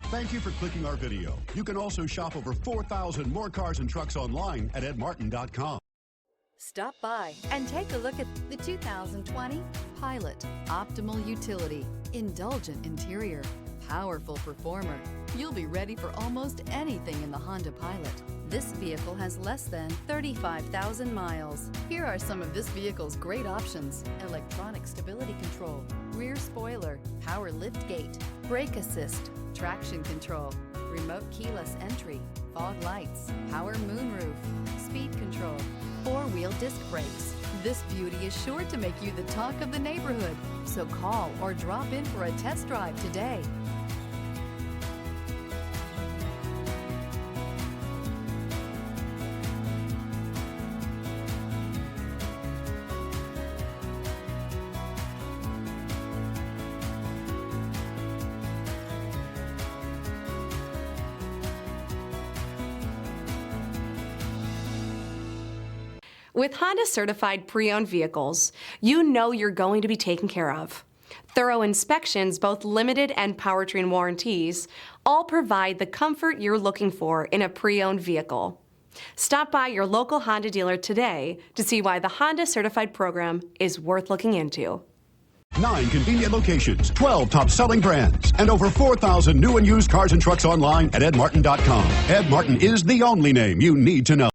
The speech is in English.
Thank you for clicking our video. You can also shop over 4,000 more cars and trucks online at edmartin.com. Stop by and take a look at the 2020 Pilot. Optimal utility, indulgent interior, powerful performer. You'll be ready for almost anything in the Honda Pilot. This vehicle has less than 35,000 miles. Here are some of this vehicle's great options: electronic stability control, rear spoiler, power liftgate, brake assist, traction control, remote keyless entry, fog lights, power moonroof, speed control, four-wheel disc brakes. This beauty is sure to make you the talk of the neighborhood. So call or drop in for a test drive today. With Honda certified pre-owned vehicles, you know you're going to be taken care of. Thorough inspections, both limited and powertrain warranties, all provide the comfort you're looking for in a pre-owned vehicle. Stop by your local Honda dealer today to see why the Honda certified program is worth looking into. 9 convenient locations, 12 top-selling brands, and over 4,000 new and used cars and trucks online at edmartin.com. Ed Martin is the only name you need to know.